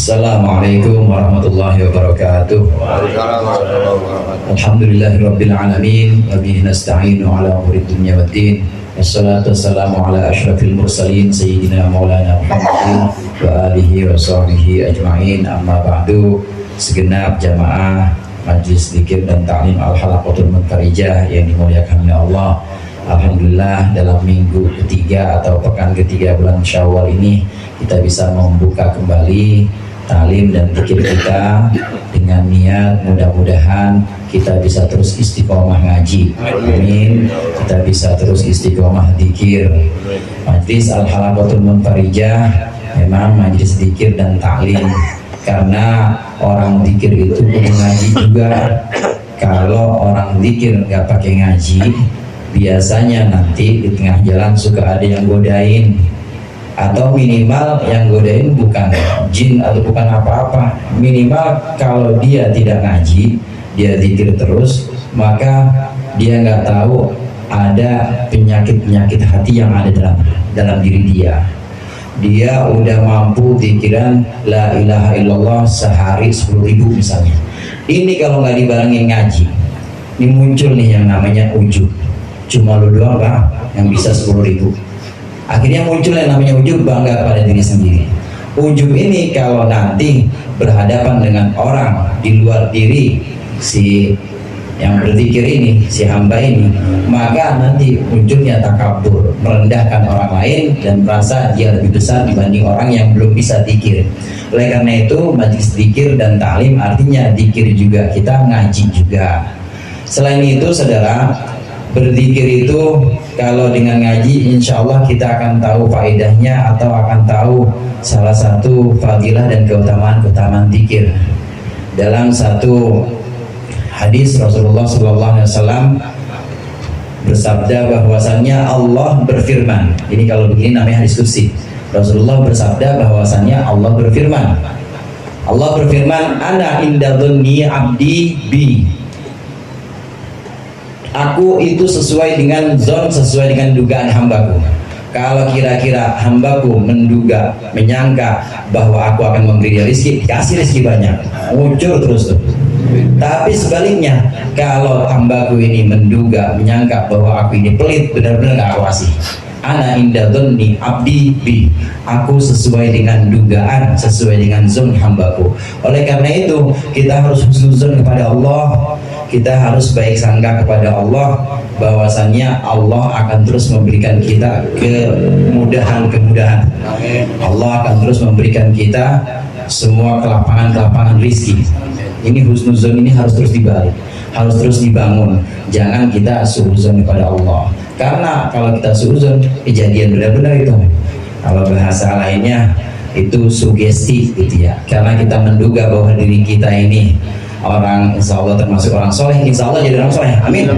Assalamualaikum warahmatullahi wabarakatuh. Alhamdulillahirabbil alamin wa bihi nasta'inu ala umuri dunya waddin. Wassalatu wassalamu ala asyrafil mursalin sayyidina maulana Muhammadin wa alihi wa sahbihi ajma'in. Amma ba'du. Segenap jamaah Majlis Dzikir dan Ta'lim Al-Halaqatul Munfarijah yang dimuliakan oleh Allah. Alhamdulillah dalam minggu ketiga atau pekan ketiga bulan Syawal ini kita bisa membuka kembali talim dan zikir kita dengan niat mudah-mudahan kita bisa terus istiqomah ngaji. Amin. Kita bisa terus istiqomah zikir. Majlis Al-Halaqatul Munfarijah memang majlis zikir dan ta'lim, karena orang zikir itu perlu ngaji juga. Kalau orang zikir nggak pakai ngaji, biasanya nanti di tengah jalan suka ada yang godain, atau minimal yang godain bukan jin atau bukan apa-apa, minimal kalau dia tidak ngaji, dia zikir terus, maka dia nggak tahu ada penyakit-penyakit hati yang ada dalam diri dia. Dia udah mampu pikiran la ilaha illallah sehari 10.000 misalnya. Ini kalau nggak dibarengin ngaji, ini muncul nih yang namanya ujub. Cuma lu doang Pak yang bisa 10.000. Akhirnya muncul yang namanya ujub, bangga pada diri sendiri. Ujub ini kalau nanti berhadapan dengan orang di luar diri si yang berzikir ini, si hamba ini, maka nanti munculnya takabur, merendahkan orang lain dan merasa dia lebih besar dibanding orang yang belum bisa zikir. Oleh karena itu majlis zikir dan ta'lim artinya zikir juga, kita ngaji juga. Selain itu saudara, berzikir itu kalau dengan ngaji insya Allah kita akan tahu faedahnya atau akan tahu salah satu fadilah dan keutamaan zikir. Dalam satu hadis Rasulullah SAW bersabda bahwasannya Allah berfirman. Ini kalau begini namanya hadis qudsi. Rasulullah bersabda bahwasannya Allah berfirman. Allah berfirman, ana inda dhanni abdi bi. Aku itu sesuai dengan zon, sesuai dengan dugaan hambaku. Kalau kira-kira hambaku menduga, menyangka bahwa aku akan memberi dia rezeki, kasih rezeki banyak, muncul terus tuh. Tapi sebaliknya, kalau hambaku ini menduga, menyangka bahwa aku ini pelit, benar-benar gak aku kasih. Ana inda dhanni abdi bi. Aku sesuai dengan dugaan, sesuai dengan zon hambaku. Oleh karena itu, kita harus husnuzon kepada Allah. Kita harus baik sangka kepada Allah bahwasannya Allah akan terus memberikan kita kemudahan-kemudahan. Allah akan terus memberikan kita semua kelapangan-kelapangan rizki. Ini husnuzon ini harus terus dibalik, harus terus dibangun. Jangan kita suuzon kepada Allah, karena kalau kita suuzon kejadian benar-benar itu. Kalau bahasa lainnya itu sugesti gitu ya, karena kita menduga bahwa diri kita ini orang insya Allah termasuk orang soleh, insya Allah jadi orang soleh, amin.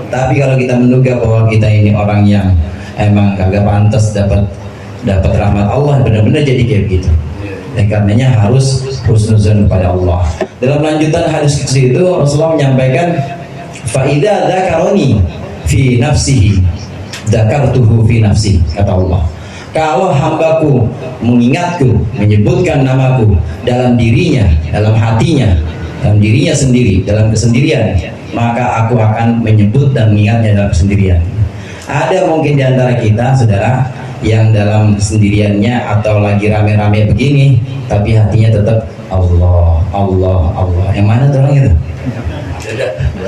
Tapi kalau kita menduga bahwa kita ini orang yang emang kagak pantas dapat rahmat Allah, benar-benar jadi kayak gitu. Dan karenanya harus husnuzon kepada Allah. Dalam lanjutan hadis itu Rasulullah menyampaikan, faida dzakaroni fi nafsihi dzakartuhu fi nafsi, kata Allah. Kalau hambaku mengingatku, menyebutkan namaku dalam dirinya, dalam hatinya, dalam dirinya sendiri, dalam kesendirian, maka aku akan menyebut dan mengingatnya dalam kesendirian. Ada mungkin di antara kita, saudara, yang dalam kesendiriannya atau lagi rame-rame begini, tapi hatinya tetap Allah, Allah, Allah. Yang mana tuh orang itu?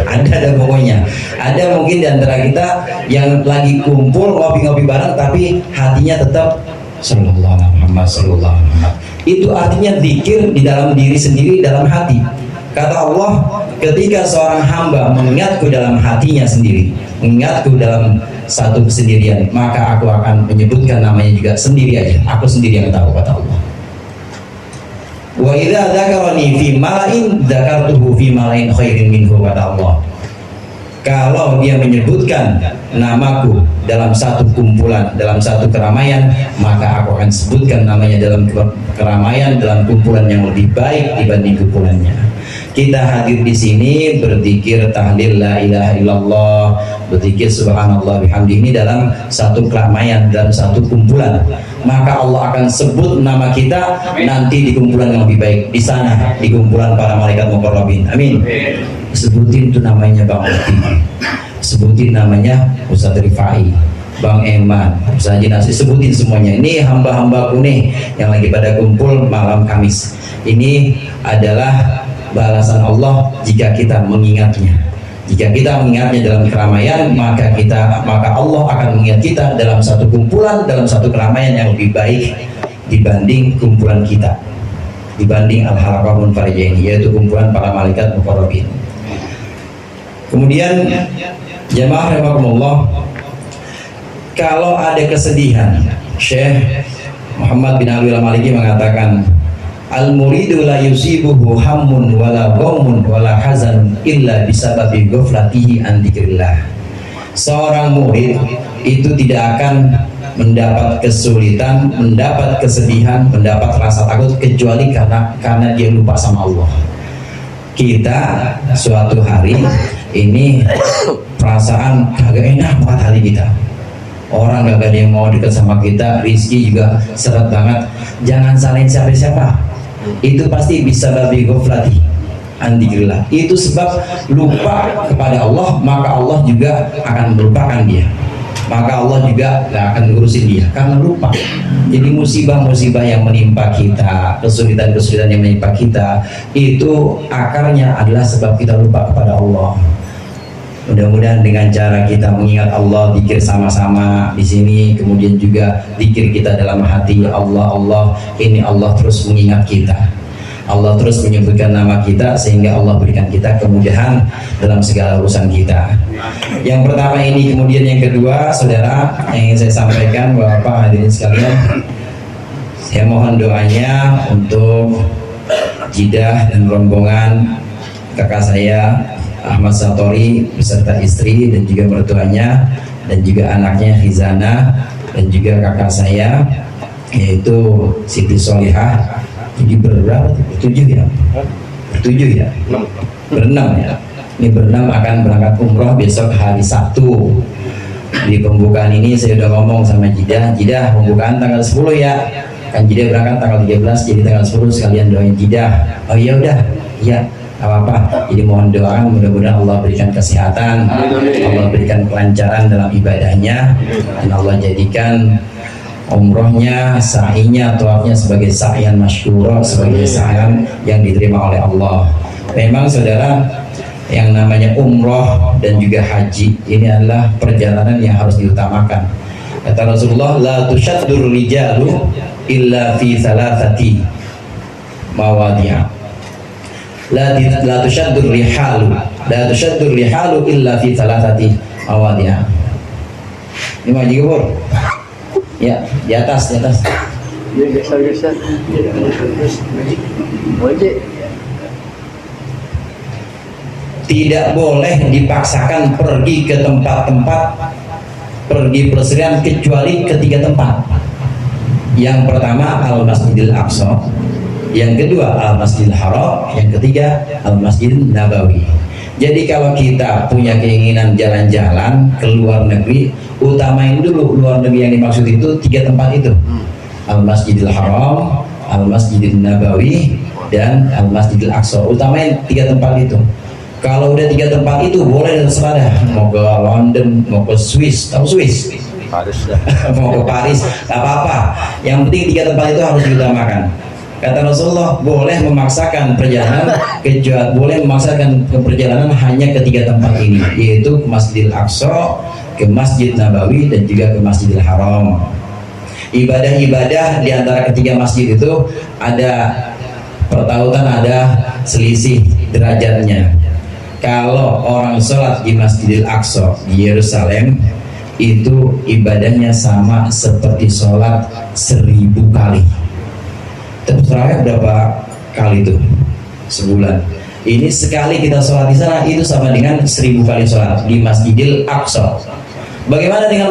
Ada pokoknya. Ada mungkin di antara kita yang lagi kumpul ngopi-ngopi bareng, tapi hatinya tetap Sallallahu Alaihi Muhammad, Sallallahu Alaihi Muhammad. Itu artinya zikir di dalam diri sendiri, dalam hati. Kata Allah, ketika seorang hamba mengingatku dalam hatinya sendiri, mengingatku dalam satu kesendirian, maka aku akan menyebutkan namanya juga sendiri aja. Aku sendiri yang tahu, kata Allah. Wa idza dzakarani fi mala'in dzakartuhu fi mala'in khairin minhu, kata Allah. Kalau dia menyebutkan namaku dalam satu kumpulan, dalam satu keramaian, maka aku akan sebutkan namanya dalam keramaian, dalam kumpulan yang lebih baik dibanding kumpulannya. Kita hadir di sini berzikir tahlil la ilaha illallah, berzikir subhanallah bihamdi, ini dalam satu keramaian, dalam satu kumpulan. maka Allah akan sebut nama kita nanti di kumpulan yang lebih baik, di sana di kumpulan para malaikat muqarrabin. Amin. Sebutin itu namanya Bang Oti, sebutin namanya Ustadz Rifai, Bang Eman, Ustadz Jinasi, sebutin semuanya. Ini hamba-hambaku nih yang lagi pada kumpul malam Kamis. Ini adalah balasan Allah jika kita mengingatnya. Jika kita mengingatnya dalam keramaian, maka Allah akan mengingat kita dalam satu kumpulan, dalam satu keramaian yang lebih baik dibanding kumpulan kita, dibanding al-halaqah munfarijain, yaitu kumpulan para malaikat muqarrabin. Kemudian jamaah rahimakumullah, kalau ada kesedihan, Syekh Muhammad bin Alwi al-Maliki mengatakan, al-muridu la yusibuhu hammun wala ghammun wala hazan illa bisababi ghaflatihi an dzikrillah. Seorang murid itu tidak akan mendapat kesulitan, mendapat kesedihan, mendapat rasa takut kecuali karena dia lupa sama Allah. Kita suatu hari ini perasaan kagak enak banget hati kita. Orang gak ada yang mau dekat sama kita, rizki juga seret banget. Jangan salahin siapa-siapa. Itu pasti bisa babi ghaflati an dzikrillah. Itu sebab lupa kepada Allah, maka Allah juga akan melupakan dia, maka Allah juga gak akan ngurusin dia karena lupa. Jadi musibah-musibah yang menimpa kita, kesulitan-kesulitan yang menimpa kita, itu akarnya adalah sebab kita lupa kepada Allah. Mudah-mudahan dengan cara kita mengingat Allah, zikir sama-sama di sini, kemudian juga zikir kita dalam hati Allah, ini Allah terus mengingat kita. Allah terus menyebutkan nama kita sehingga Allah berikan kita kemudahan dalam segala urusan kita. Yang pertama ini, kemudian yang kedua, saudara, yang ingin saya sampaikan Bapak hadirin sekalian, saya mohon doanya untuk Jidah dan rombongan kakak saya Ahmad Satori beserta istri dan juga mertuanya dan juga anaknya Hizana dan juga kakak saya yaitu Siti Solihah. Jadi berberapa? Bertujuh ya? Bertujuh ya? Berenam ya? Ini berenam akan berangkat umroh besok hari Sabtu. Di pembukaan ini saya udah ngomong sama Jidah pembukaan tanggal 10 ya. Kan Jidah berangkat tanggal 13, jadi tanggal 10 sekalian doain Jidah. Oh iya udah, iya. Apa-apa, jadi mohon doakan mudah-mudahan Allah berikan kesehatan, Allah berikan kelancaran dalam ibadahnya, dan Allah jadikan umrohnya, sa'inya, tawafnya sebagai sa'ian masyhur, sebagai sa'ian yang diterima oleh Allah. Memang saudara, yang namanya umroh dan juga haji ini adalah perjalanan yang harus diutamakan. Kata Rasulullah, la tushaddur rijalu illa fi thalathati mawadi'a. La tushaddur rihalu illa fi thalathati mawadi'a. Ini Pak Haji Gubur. Ya, di atas. Geser. Tidak boleh dipaksakan pergi ke tempat-tempat, pergi perserian kecuali ketiga tempat. Yang pertama Al-Masjidil Aqsa, yang kedua Al-Masjidil Haram, yang ketiga Al-Masjidil Nabawi. Jadi kalau kita punya keinginan jalan-jalan ke luar negeri, utamain dulu luar negeri yang dimaksud itu tiga tempat itu: Al-Masjidil Haram, Al-Masjidil Nabawi, dan Al-Masjidil Aqsa. Utamain tiga tempat itu. Kalau udah tiga tempat itu boleh terserah dah, mau ke London, mau ke Swiss, tahu Swiss? Paris mau ke Paris, gak apa-apa. Yang penting tiga tempat itu harus diutamakan. Kata Rasulullah, boleh memaksakan perjalanan hanya ke tiga tempat ini, yaitu ke Masjidil Aqsa, ke Masjid Nabawi, dan juga ke Masjidil Haram. Ibadah-ibadah di antara ketiga masjid itu ada pertautan, ada selisih derajatnya. Kalau orang sholat di Masjidil Aqsa di Yerusalem, itu ibadahnya sama seperti sholat 1000 kali. Terawih berapa kali itu? Sebulan. Ini sekali kita sholat di sana itu sama dengan 1000 kali sholat di Masjidil Aqsa. Bagaimana dengan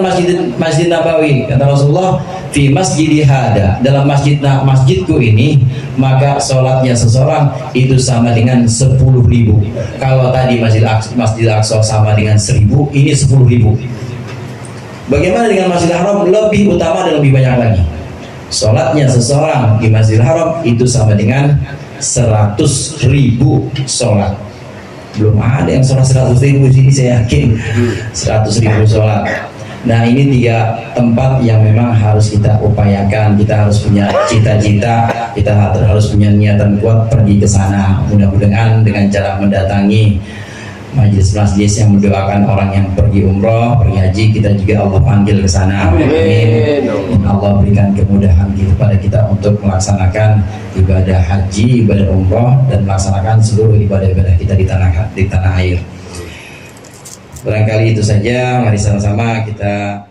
Masjid Nabawi? Kata Rasulullah, fi masjidi hada, dalam masjidku ini, maka sholatnya seseorang itu sama dengan 10.000. Kalau tadi Masjid Aqsa sama dengan 1000, ini 10.000. Bagaimana dengan Masjidil Haram? Lebih utama dan lebih banyak lagi. Sholatnya seseorang di Masjidil Haram itu sama dengan 100.000 sholat. Belum ada yang sholat 100.000 sini, saya yakin 100.000 sholat. Nah, ini 3 tempat yang memang harus kita upayakan. Kita harus punya cita-cita, kita harus punya niatan kuat pergi ke sana. Mudah-mudahan dengan cara mendatangi majelis-majelis yang mendoakan orang yang pergi umroh, pergi haji, kita juga Allah panggil ke sana. Amin. Allah berikan kemudahan kepada kita untuk melaksanakan ibadah haji, ibadah umroh, dan melaksanakan seluruh ibadah-ibadah kita di tanah air. Barangkali itu saja, mari sama-sama kita